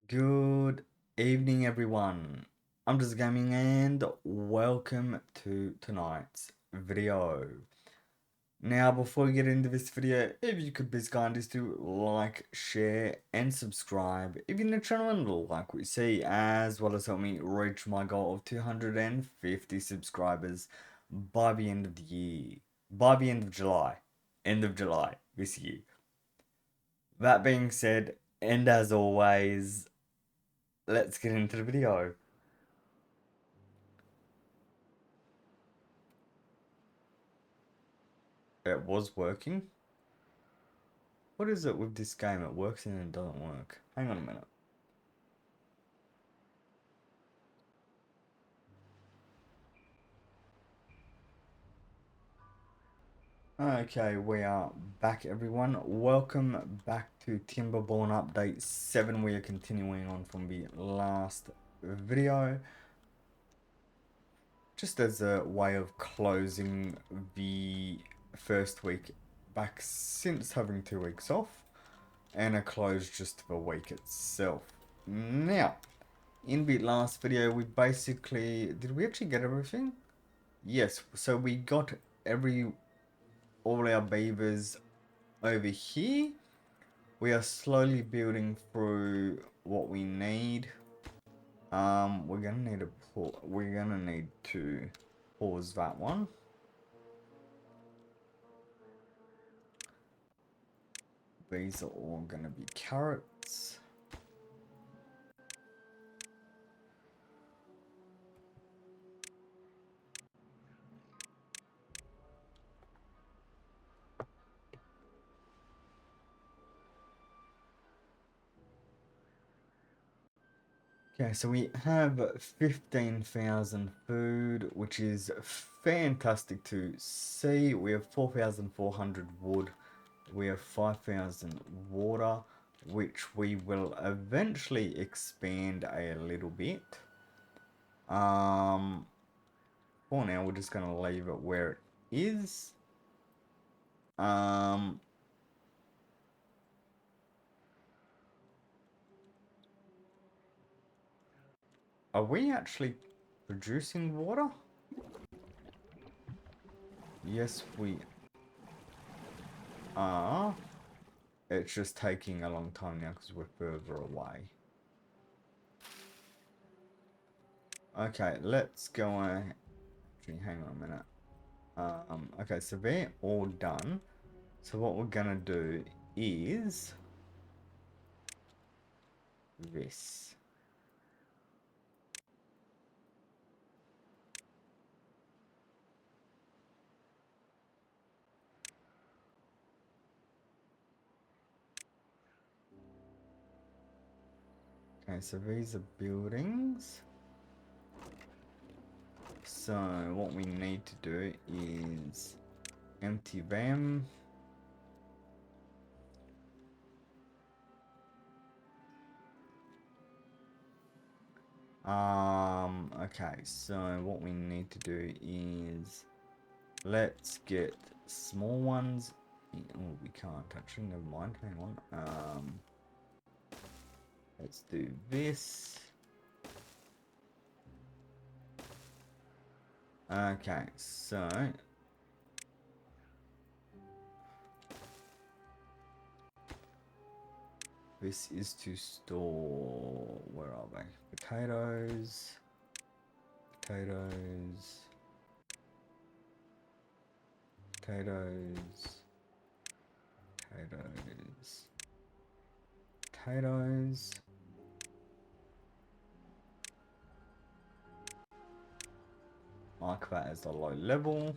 Good evening, everyone. I'm JezzaGaming and welcome to tonight's video. Now, before we get into this video, if you could please kindly to like, share, and subscribe if you're new to the channel and like what you see, as well as help me reach my goal of 250 subscribers by the end of the year. By the end of July. End of July this year. That being said, and as always, let's get into the video. It was working. What is it with this game? It works and it doesn't work. Hang on a minute. Okay, we are back, everyone. Welcome back to Timberborn Update 7. We are continuing on from the last video. Just as a way of closing the first week back since having 2 weeks off. And a close just for the week itself. Now, in the last video, we basically... Did we actually get everything? Yes, so we got all our beavers over here. We are slowly building through what we need. We're gonna need to pause that one. These are all gonna be carrots. Okay, so we have 15,000 food, which is fantastic to see. We have 4,400 wood. We have 5,000 water, which we will eventually expand a little bit. For now, we're just going to leave it where it is. Are we actually producing water? Yes, we are. It's just taking a long time now because we're further away. Okay, let's go. Actually, hang on a minute. Okay, so they're all done. So what we're gonna do is this. Okay, so these are buildings. So what we need to do is empty them. Okay, so what we need to do is let's get small ones. Oh, we can't actually, never mind, hang on. Let's do this. Okay, so this is to store, where are they? Potatoes, potatoes, potatoes, potatoes, potatoes. Mark that as the low level.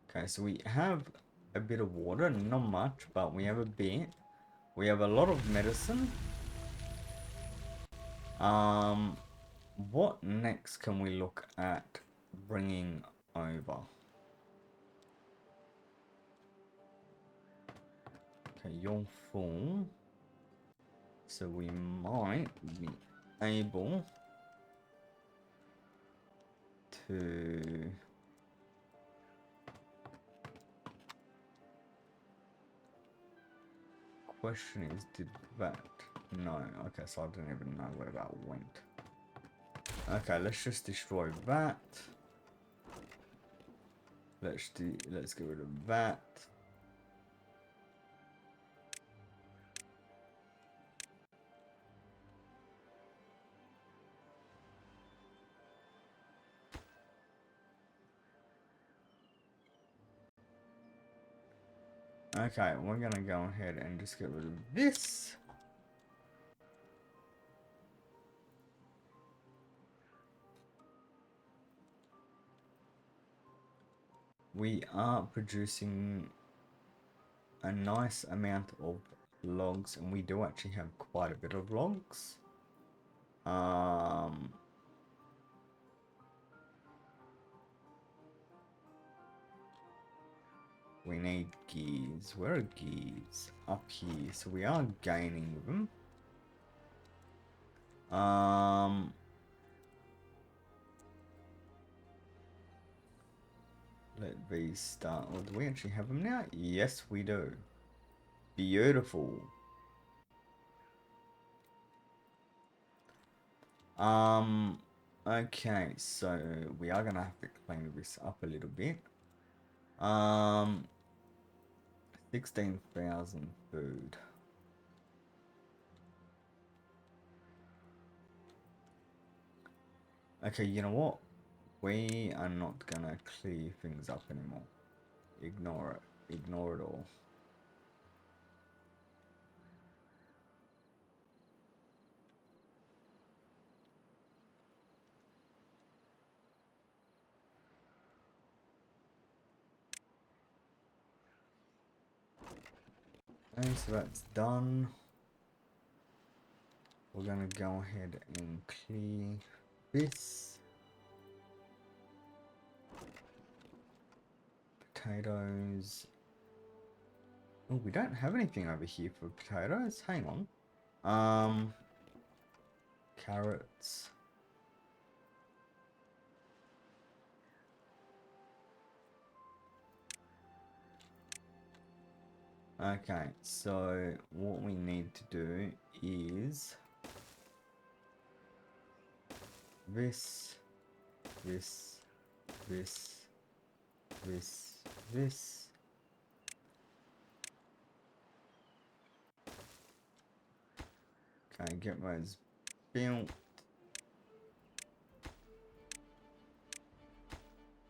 Okay, so we have a bit of water, not much, but we have a bit. We have a lot of medicine. What next can we look at bringing over? Okay, you're full. So we might be able to question is, did that... No. Okay, so I don't even know where that went. Okay, let's just destroy that. Let's get rid of that. Okay, we're gonna go ahead and just get rid of this. We are producing a nice amount of logs, and we do actually have quite a bit of logs. We need gears. Where are gears? Up here. So we are gaining them. Let these start. Oh, do we actually have them now? Yes, we do. Beautiful. Okay, so we are gonna have to clean this up a little bit. 16,000 food. Okay, you know what? We are not gonna clear things up anymore. Ignore it. Ignore it all. Okay, so that's done. We're gonna go ahead and clear this. Potatoes. Oh, we don't have anything over here for potatoes. Hang on. Carrots. Okay, so what we need to do is this, this, this, this. Okay, get those built.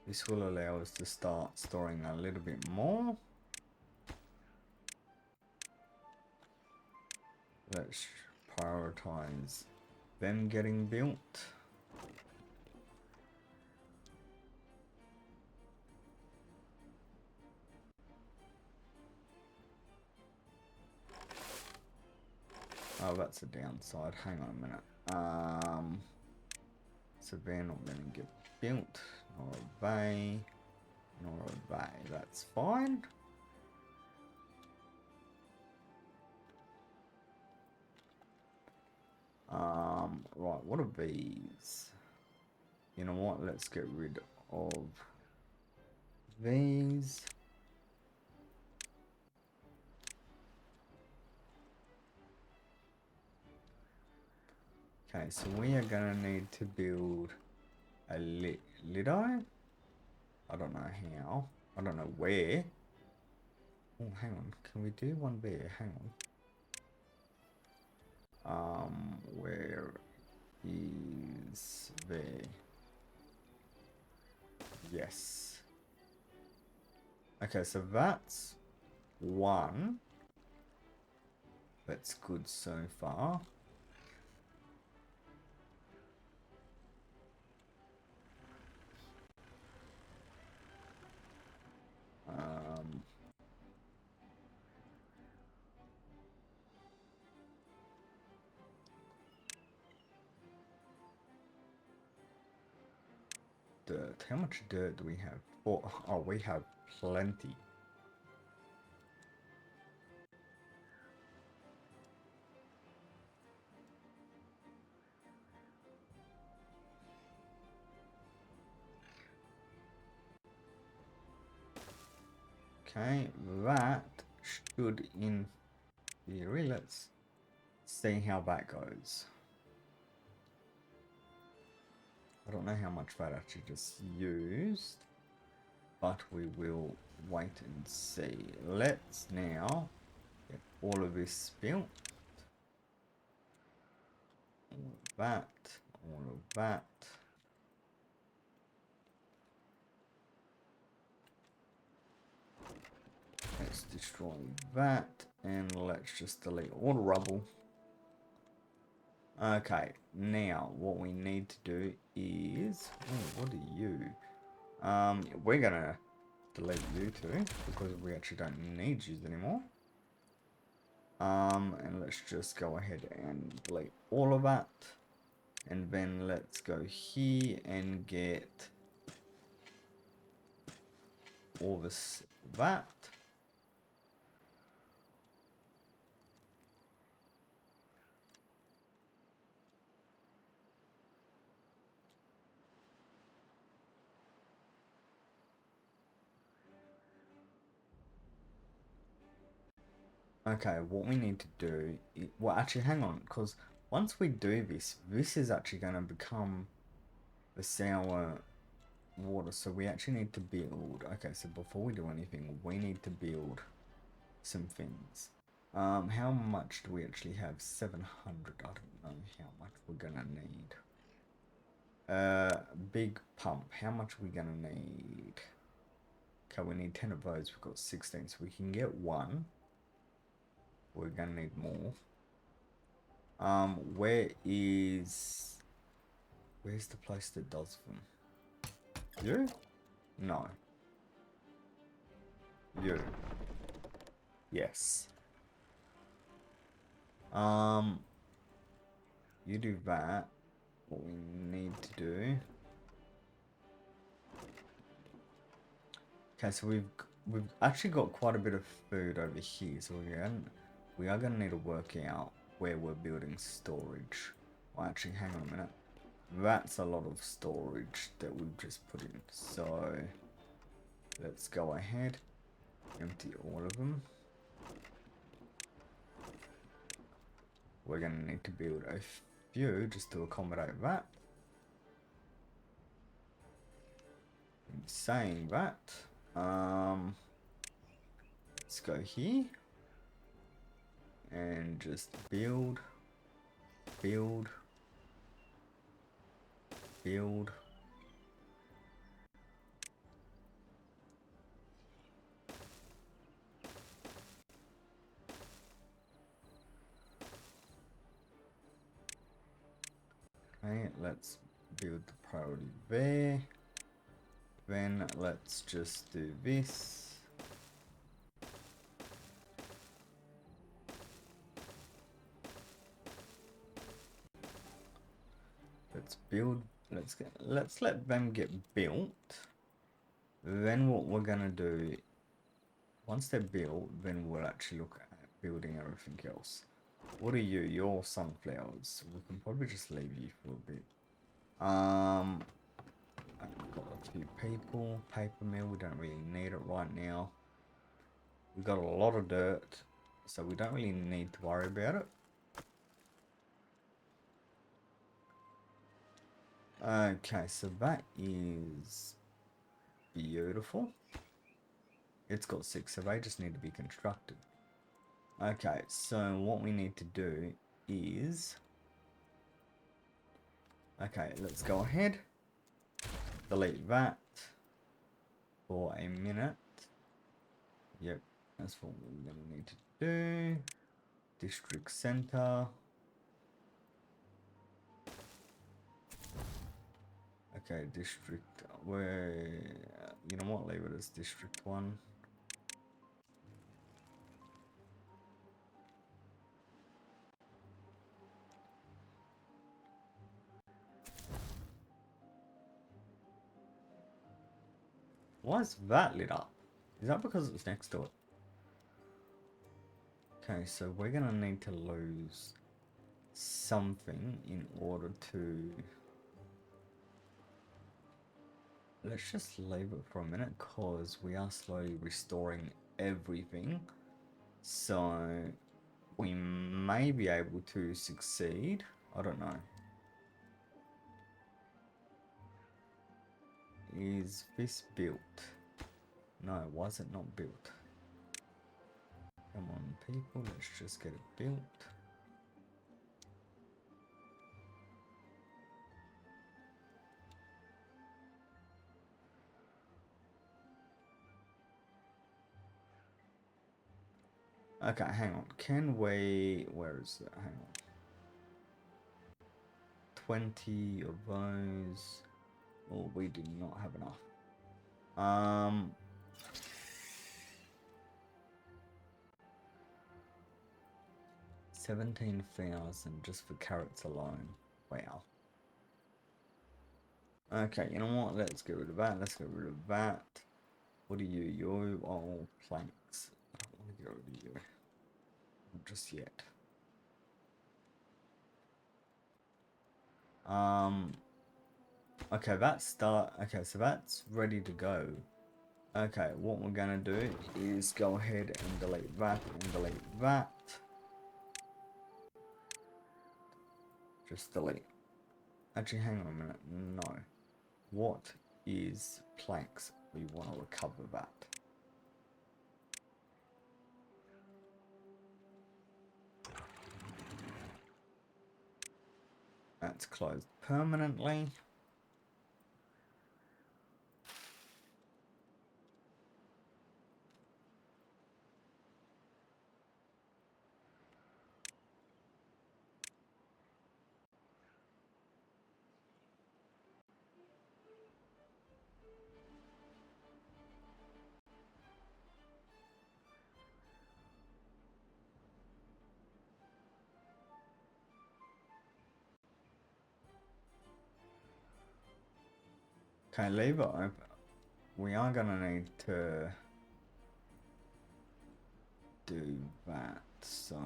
This will allow us to start storing a little bit more. Let's prioritize them getting built. Oh, that's a downside. Hang on a minute. So they're not going to get built, nor they, nor they. That's fine. Right, what are these? You know what? Let's get rid of these. Okay, so we are gonna need to build a lido. I don't know how. I don't know where. Oh, hang on. Can we do one there? Hang on. Where is there? Yes. Okay, so that's one. That's good so far. Dirt. How much dirt do we have? Oh, we have plenty. Okay, that should in theory. Let's see how that goes. I don't know how much that actually just used, but we will wait and see. Let's now get all of this built. All of that, all of that. Let's destroy that, and let's just delete all the rubble. Okay, now what we need to do is, oh, what are you? We're gonna delete you two because we actually don't need you anymore. And let's just go ahead and delete all of that, and then let's go here and get all this that. Okay, what we need to do, well, actually, hang on, because once we do this, this is actually going to become the sour water, so we actually need to build. Okay, so before we do anything, we need to build some things. How much do we actually have? 700. I don't know how much we're going to need. Big pump. How much are we going to need? Okay, we need 10 of those. We've got 16, so we can get one. We're going to need more. Where's the place that does them? You? No. You. Yes. You do that. What we need to do. Okay, so we've actually got quite a bit of food over here, so we are gonna need to work out where we're building storage. Well, actually, hang on a minute. That's a lot of storage that we've just put in. So let's go ahead, empty all of them. We're gonna need to build a few just to accommodate that. In saying that, let's go here and just build. Okay, let's build the priority there. Then let's just do this. Let's build. Let's let them get built. Then what we're gonna do, once they're built, then we'll actually look at building everything else. What are you? You're sunflowers. We can probably just leave you for a bit. I've got a few people. Paper mill, we don't really need it right now. We've got a lot of dirt, so we don't really need to worry about it. Okay, so that is beautiful. It's got 6, so they just need to be constructed. Okay, so what we need to do is... Okay, let's go ahead. Delete that for a minute. Yep, that's what we're going to need to do. District center. Okay, district, where, you know what, leave it as district 1. Why is that lit up? Is that because it's next to it? Okay, so we're gonna need to lose something in order to... Let's just leave it for a minute, because we are slowly restoring everything. So we may be able to succeed. I don't know. Is this built? No, why is it not built? Come on, people, let's just get it built. Okay, hang on. Can we... Where is it? Hang on. 20 of those. Oh, we do not have enough. 17,000 just for carrots alone. Wow. Okay, you know what? Let's get rid of that. Let's get rid of that. What are you? You are all planks. I don't want to get rid of you. Not just yet. Okay, okay, so that's ready to go. Okay, what we're gonna do is go ahead and delete that and delete that. Just delete. Actually, hang on a minute. No. What is planks? We want to recover that. That's closed permanently. Okay, leave it open. We are gonna need to do that, so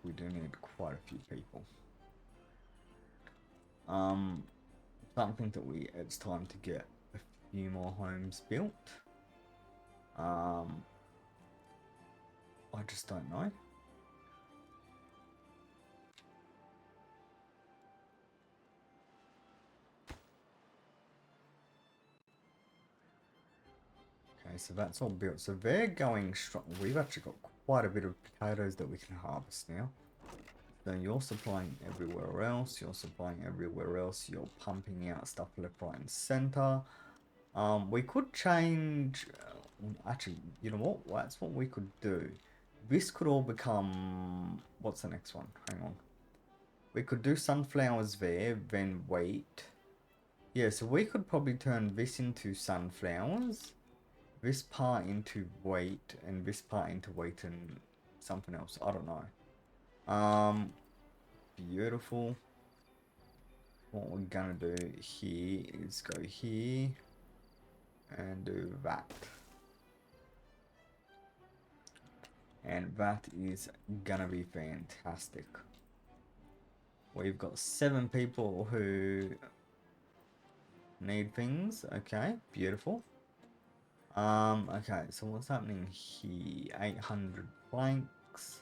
we do need quite a few people. Something that it's time to get a few more homes built. I just don't know. Okay, so that's all built. So they're going strong. We've actually got quite a bit of potatoes that we can harvest now. So you're supplying everywhere else. You're supplying everywhere else. You're pumping out stuff left, right, and center. We could change. Actually, you know what? That's what we could do. This could all become. What's the next one? Hang on. We could do sunflowers there, then wait. Yeah, so we could probably turn this into sunflowers, this part into wheat, and this part into wheat and something else. I don't know. Beautiful. What we're gonna do here is go here and do that. And that is gonna be fantastic. We've got 7 people who need things. Okay, beautiful. Okay, so what's happening here? 800 planks.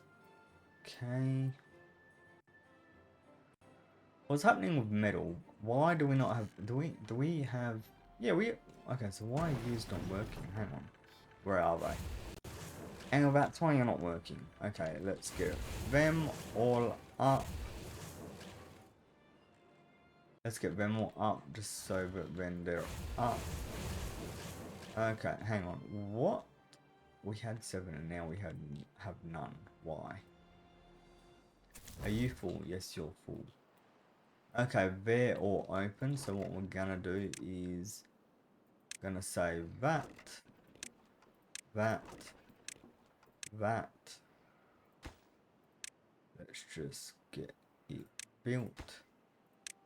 Okay. What's happening with metal? Why do we not have... Do we have... Yeah, okay, so why are these not working? Hang on. Where are they? And that's why you're not working. Okay, let's get them all up. Let's get them all up just so that then they're up. Okay, hang on. What? We had 7 and now we have none. Why? Are you full? Yes, you're full. Okay, they're all open. So what we're gonna do is gonna say that. Let's just get it built.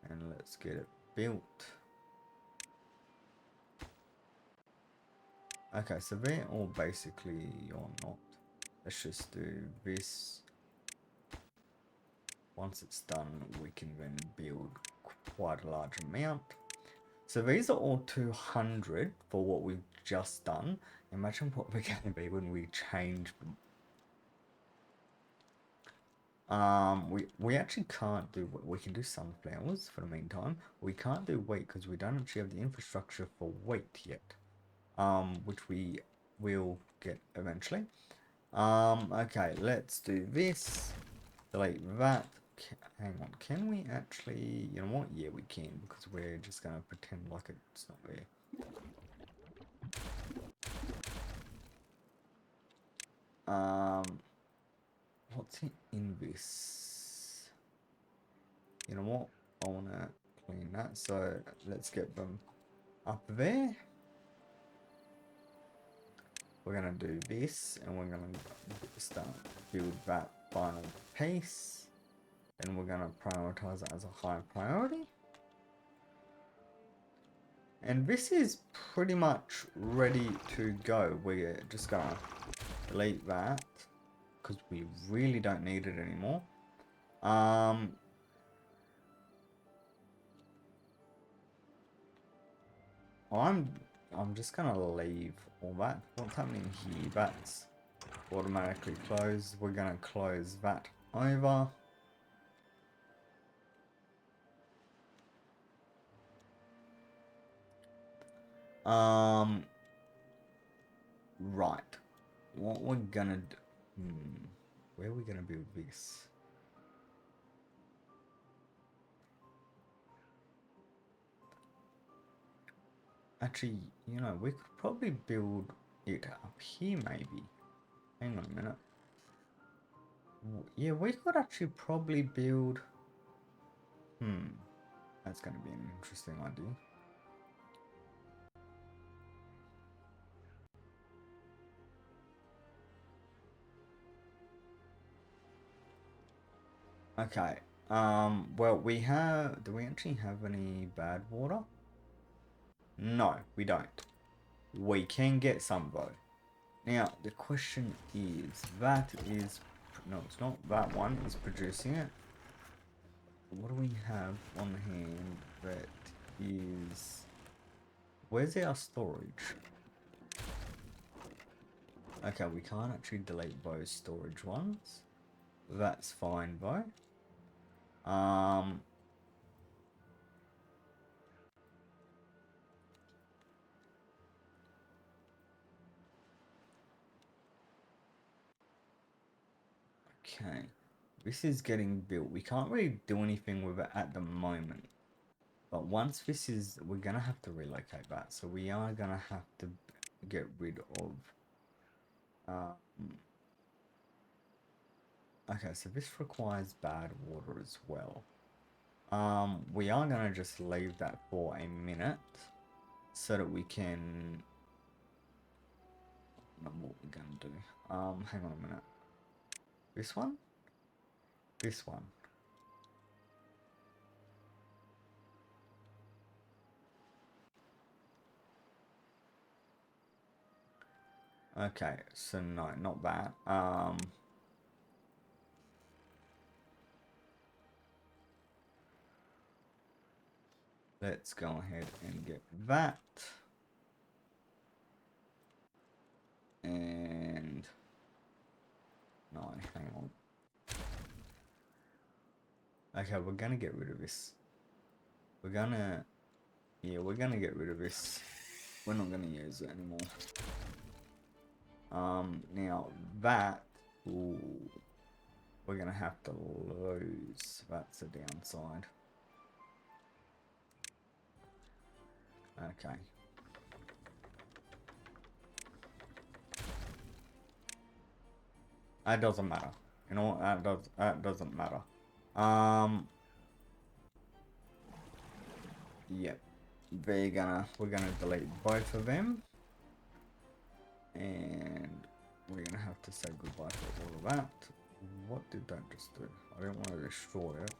And let's get it built. Okay, so they're all basically or not. Let's just do this. Once it's done, we can then build quite a large amount. So these are all 200 for what we've just done. Imagine what we're going to be when we change them. We actually can't do, we can do sunflowers for the meantime. We can't do wheat because we don't actually have the infrastructure for wheat yet. Which we will get eventually. Okay, let's do this. Delete that. Hang on, can we actually, you know what? Yeah, we can, because we're just gonna pretend like it's not there. What's in this? You know what? I wanna clean that, so let's get them up there. We're gonna do this, and we're gonna start build that final piece. And we're gonna prioritize it as a high priority. And this is pretty much ready to go. We're just gonna delete that because we really don't need it anymore. I'm just gonna leave all that. What's happening here? That's automatically closed. We're gonna close that over. Right. What we're gonna do? Where are we gonna build this? Actually, you know, we could probably build it up here, maybe. Hang on a minute. Yeah, we could actually probably build... That's going to be an interesting idea. Okay. Well, we have... Do we actually have any bad water? No, we don't. We can get some, though. Now, the question is, that is... No, it's not. That one is producing it. What do we have on hand that is... Where's our storage? Okay, we can't actually delete those storage ones. That's fine though. Okay. This is getting built. We can't really do anything with it at the moment. But once this is, we're gonna have to relocate that. So we are gonna have to get rid of... okay, so this requires bad water as well. We are gonna just leave that for a minute so that we can... I don't know what we're gonna do. Hang on a minute. This one? This one. Okay, so no, not that. Let's go ahead and get that. And no, hang on. Okay, we're gonna get rid of this. We're gonna get rid of this. We're not gonna use it anymore. Now that, ooh, we're gonna have to lose. That's the downside. Okay. That doesn't matter. You know what? That doesn't matter. Yep. We're gonna delete both of them. And we're gonna have to say goodbye to all of that. What did that just do? I didn't want to destroy it.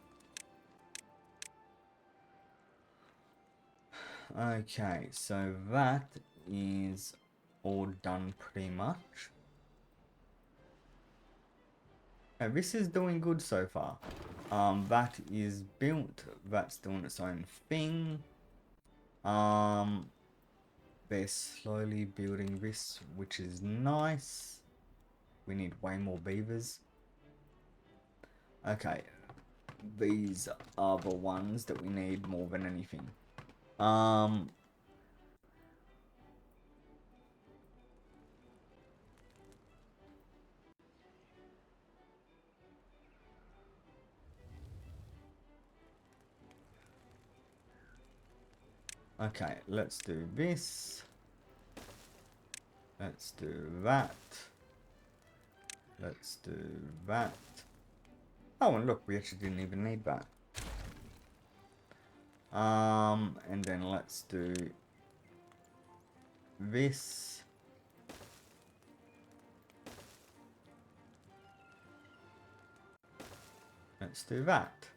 Okay, so that is all done pretty much. Now, this is doing good so far. That is built. That's doing its own thing. They're slowly building this, which is nice. We need way more beavers. Okay, these are the ones that we need more than anything. Okay, let's do this. Let's do that. Let's do that. Oh, and look, we actually didn't even need that. And then let's do this. Let's do that.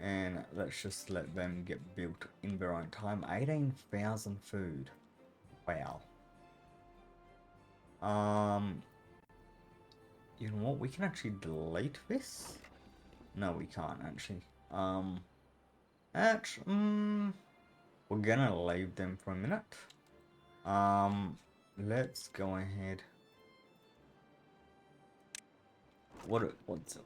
And let's just let them get built in their own time. 18,000 food. Wow. You know what? We can actually delete this. No, we can't actually. We're gonna leave them for a minute. Let's go ahead. What's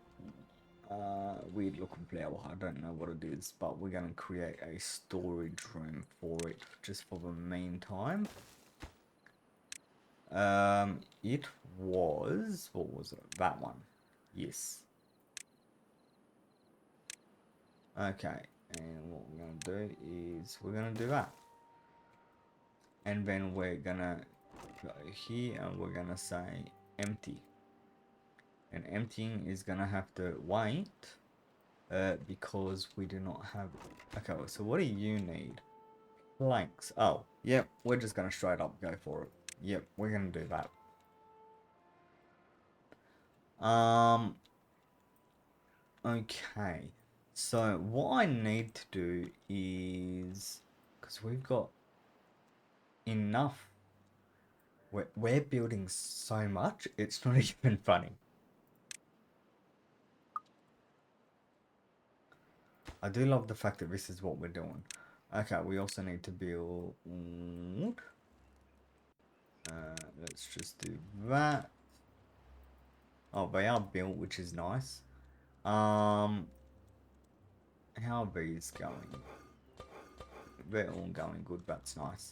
weird looking flower? I don't know what it is, but we're gonna create a storage room for it just for the meantime. It was, what was it? That one. Yes. Okay, and what we're gonna do is we're gonna do that. And then we're gonna go here and we're gonna say empty. And emptying is gonna have to wait because we do not have. Okay, so what do you need? Planks. Oh, yep, we're just gonna straight up go for it. Yep, we're gonna do that. Okay. So what I need to do is, because we've got enough. We're building so much, it's not even funny. I do love the fact that this is what we're doing. Okay, we also need to build. Let's just do that. Oh, they are built, which is nice. How are these going? They're all going good. That's nice.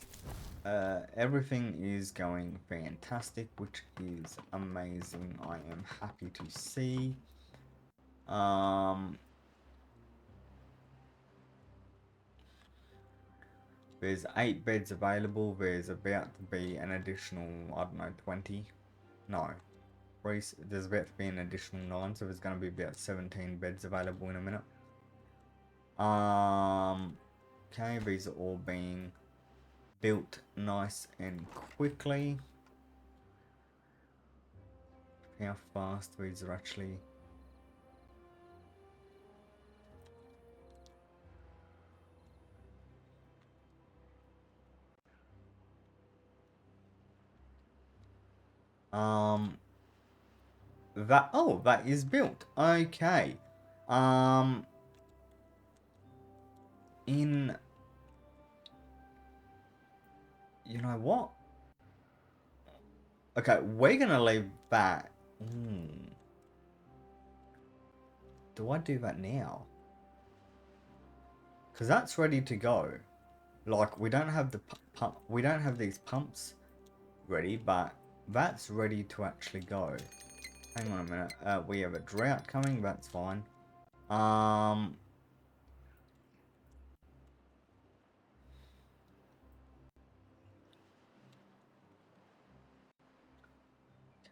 Everything is going fantastic, which is amazing. I am happy to see. There's 8 beds available. There's about to be an additional, I don't know, 20. No. There's about to be an additional 9, so there's going to be about 17 beds available in a minute. Okay, these are all being built nice and quickly. How fast these are actually. That is built. Okay. In you know what? Okay, we're gonna leave that. Do I do that now? Because that's ready to go. Like, we don't have the pump. We don't have these pumps ready, but that's ready to actually go. Hang on a minute. We have a drought coming. That's fine.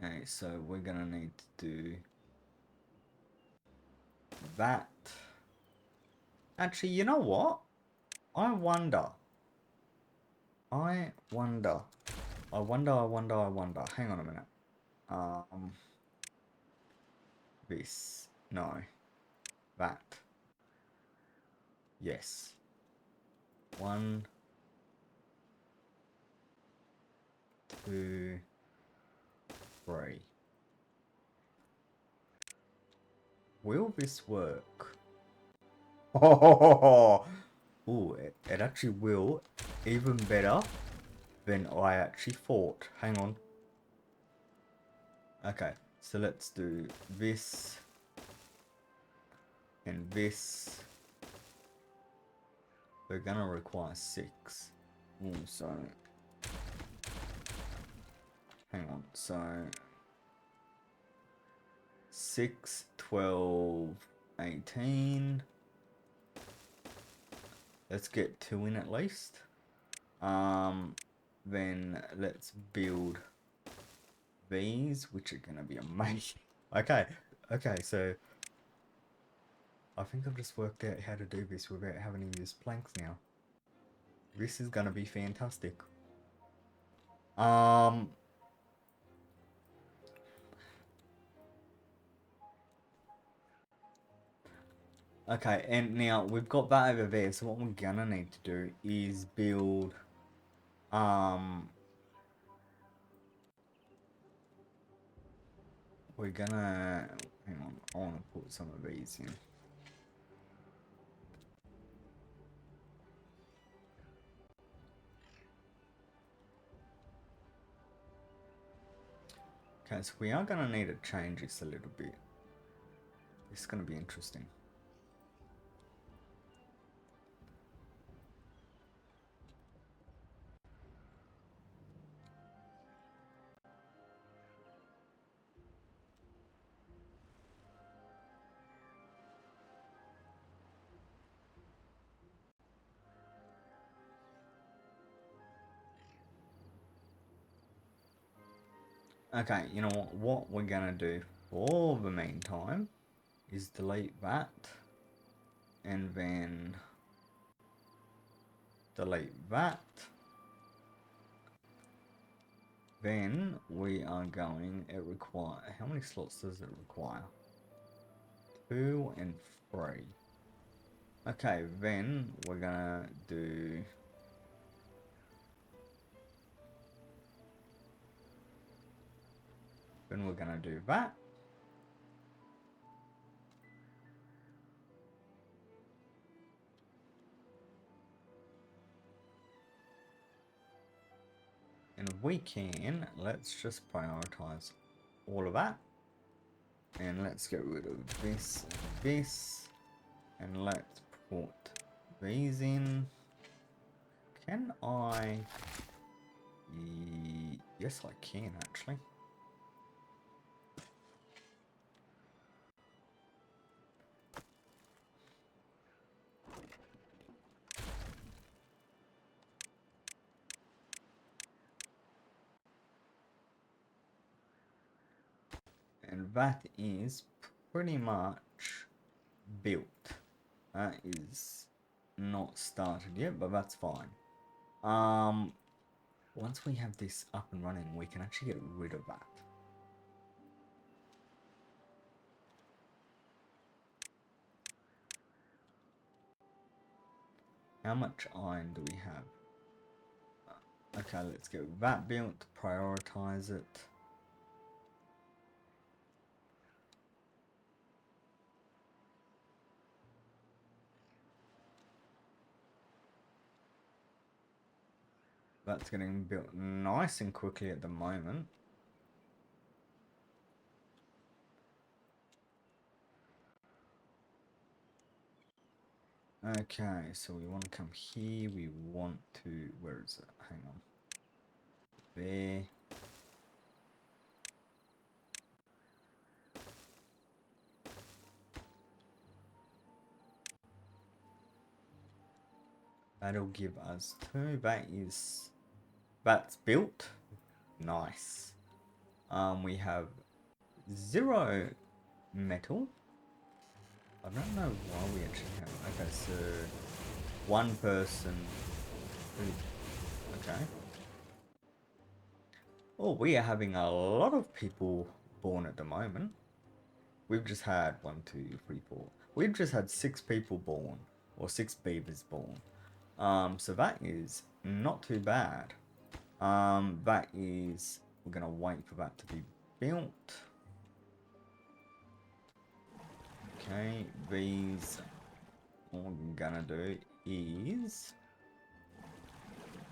Okay, so we're gonna need to do that. Actually, you know what? I wonder. I wonder. Hang on a minute. This. No. That. Yes. 1, 2, 3. Will this work? Oh, ooh, it actually will. Even better than I actually thought. Hang on. Okay, so let's do this. And this, we're gonna require 6. So, hang on, so 6, 12, 18. Let's get 2 in at least. Then let's build these, which are gonna be amazing. Okay, so I think I've just worked out how to do this without having to use planks now. This is gonna be fantastic. Okay, and now we've got that over there, so what we're gonna need to do is build, we're gonna, hang on, I wanna put some of these in. Okay, so we are gonna need to change this a little bit. It's gonna be interesting. Okay, you know what we're gonna do for the meantime is delete that, and then delete that. Then we are going, it require, how many slots does it require? 2 and 3. Okay, then we're gonna do, that. And we can, let's just prioritize all of that. And let's get rid of this and this. And let's put these in. Can I? Yes, I can actually. And that is pretty much built. That is not started yet, but that's fine. Once we have this up and running, we can actually get rid of that. How much iron do we have? Okay, let's get that built, prioritize it. That's getting built nice and quickly at the moment. Okay, so we want to come here, we want to, where is it? Hang on. There. That'll give us 2, that's built. Nice. We have 0 metal. I don't know why we actually have, okay, so 1 person, okay. Oh, we are having a lot of people born at the moment. We've just had 1, 2, 3, 4. We've just had 6 people born, or 6 beavers born. So that is not too bad. That is, we're gonna wait for that to be built. Okay, these, what we're gonna do is,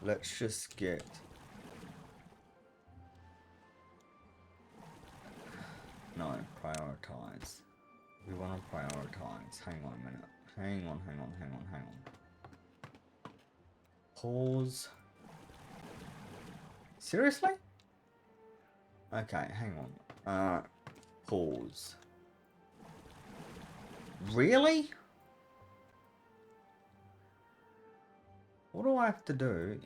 let's just get, no, prioritize. We want to prioritize. Hang on a minute. Hang on. Pause. Seriously? Okay, hang on. Pause. Really? What do I have to do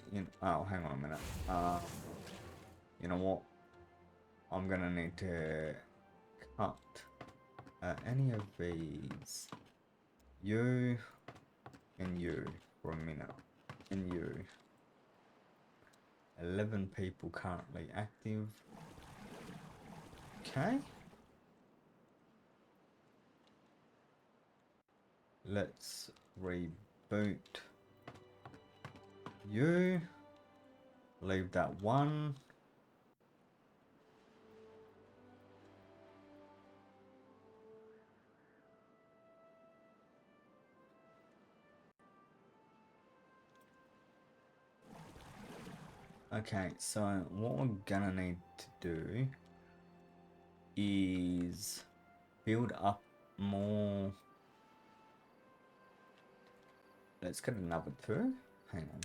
oh, hang on a minute. You know what? I'm gonna need to cut any of these. You and you for a minute. And you. 11 people currently active. Okay. Let's reboot you. Leave that one. Okay, so what we're gonna need to do is build up more. Let's get another 2. Hang on.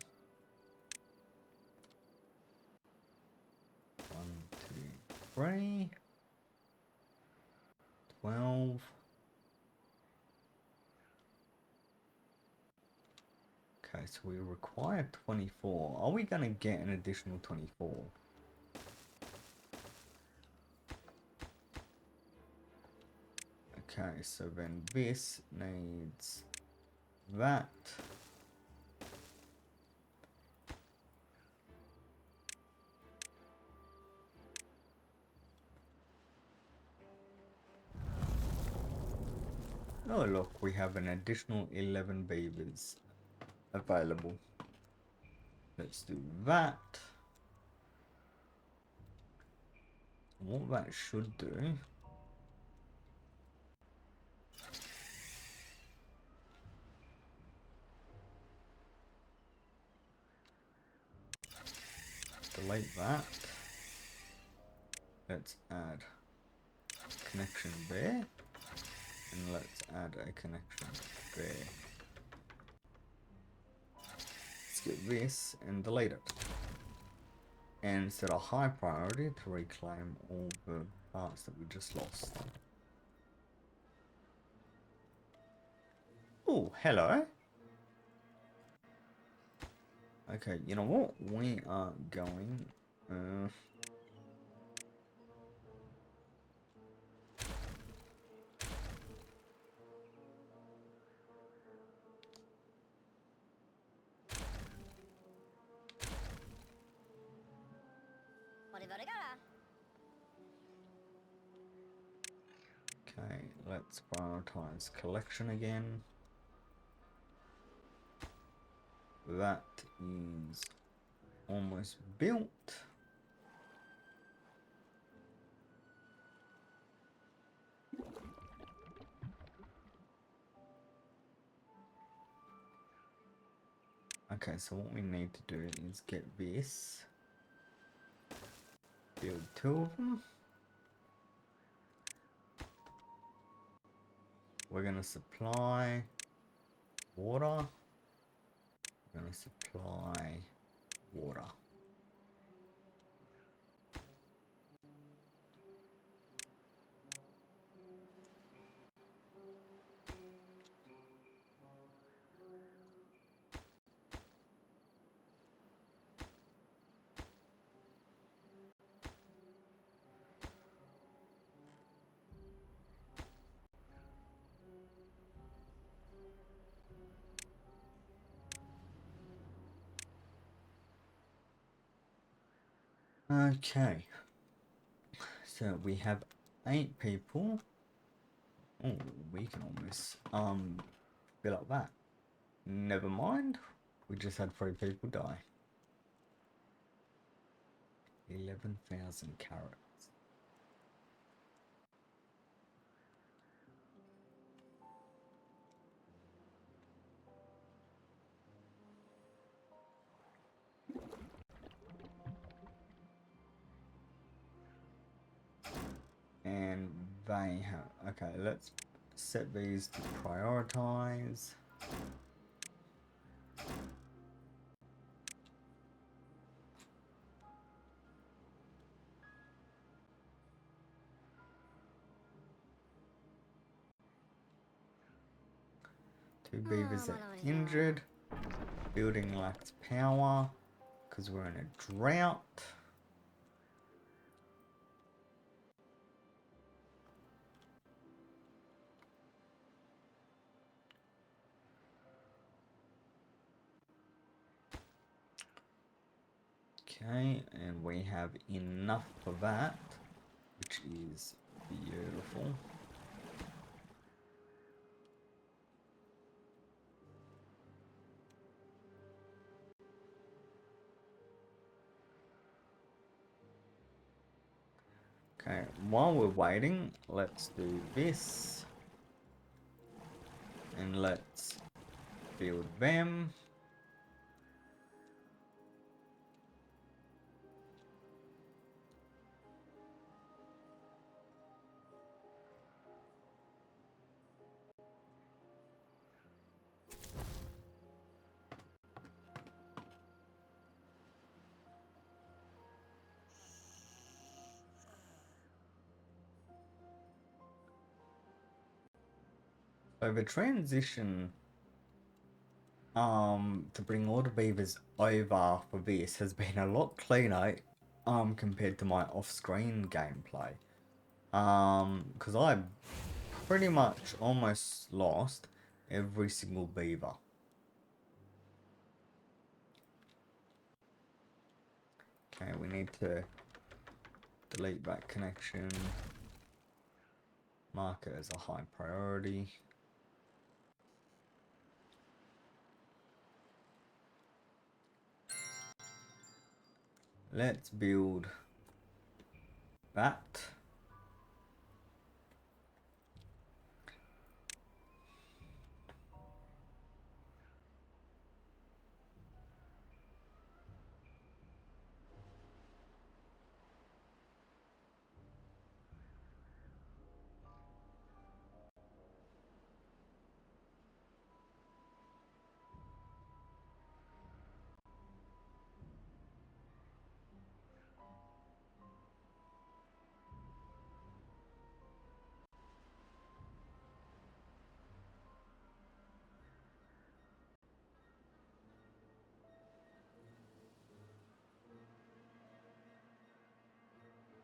1, 2, 3. 12. Okay, so we require 24. Are we gonna get an additional 24? Okay, so then this needs that. Oh look, we have an additional 11 beavers available. Let's do that. What that should do delete that. Let's add connection there. And let's add a connection there. Let's get this and delete it. And set a high priority to reclaim all the parts that we just lost. Oh, hello. Okay, you know what? We are going... Okay, let's prioritize collection again. That is almost built. Okay, so what we need to do is get this. Build 2 of them. We're gonna supply water. We're gonna supply water. Okay, so we have 8 people. Oh, we can almost fill up that. Never mind, we just had 3 people die. 11,000 carrots. And they have, okay, let's set these to prioritize. Two beavers are injured. Building lacks power because we're in a drought. Okay, and we have enough for that, which is beautiful. Okay, while we're waiting, let's do this. And let's build them. So the transition to bring all the beavers over for this has been a lot cleaner compared to my off-screen gameplay. Because I pretty much almost lost every single beaver. Okay, we need to delete that connection. Mark it as a high priority. Let's build that.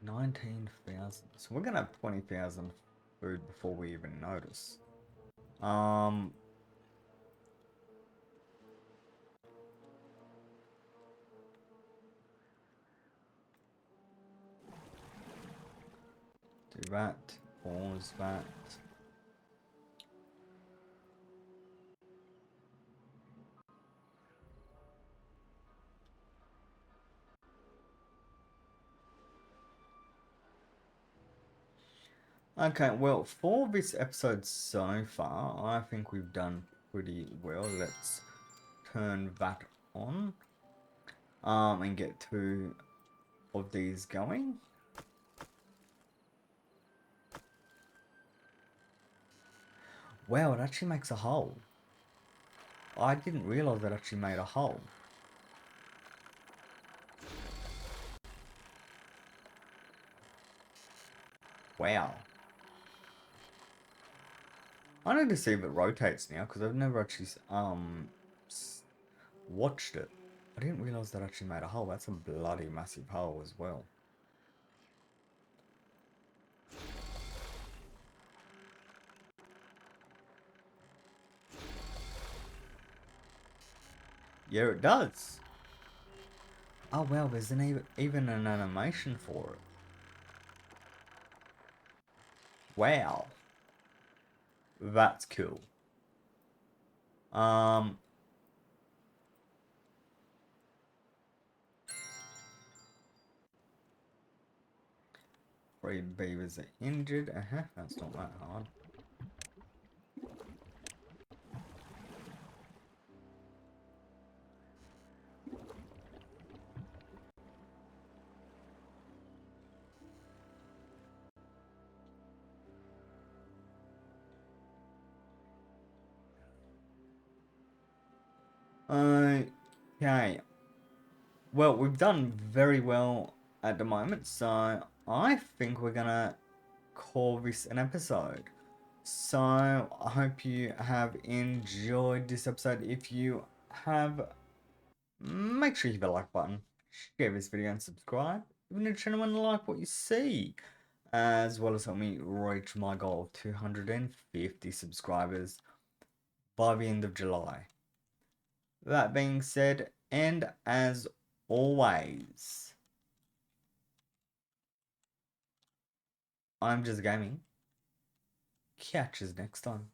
$19,000. So we're gonna have 20,000 food before we even notice. Do that. Pause that. Okay, well, for this episode so far, I think we've done pretty well. Let's turn that on. And get two of these going. Wow, it actually makes a hole. I didn't realize that actually made a hole. Wow. I need to see if it rotates now because I've never actually watched it. I didn't realize that actually made a hole. That's a bloody massive hole as well. Yeah, it does. Oh wow, there's even an animation for it. Wow. That's cool. Three beavers are injured. That's not that hard. Okay. Well, we've done very well at the moment, so I think we're gonna call this an episode. So I hope you have enjoyed this episode. If you have, make sure you hit the like button, share this video and subscribe. Even if anyone like what you see, as well as help me reach my goal of 250 subscribers by the end of July. That being said, and as always, I'm just gaming. Catch us next time.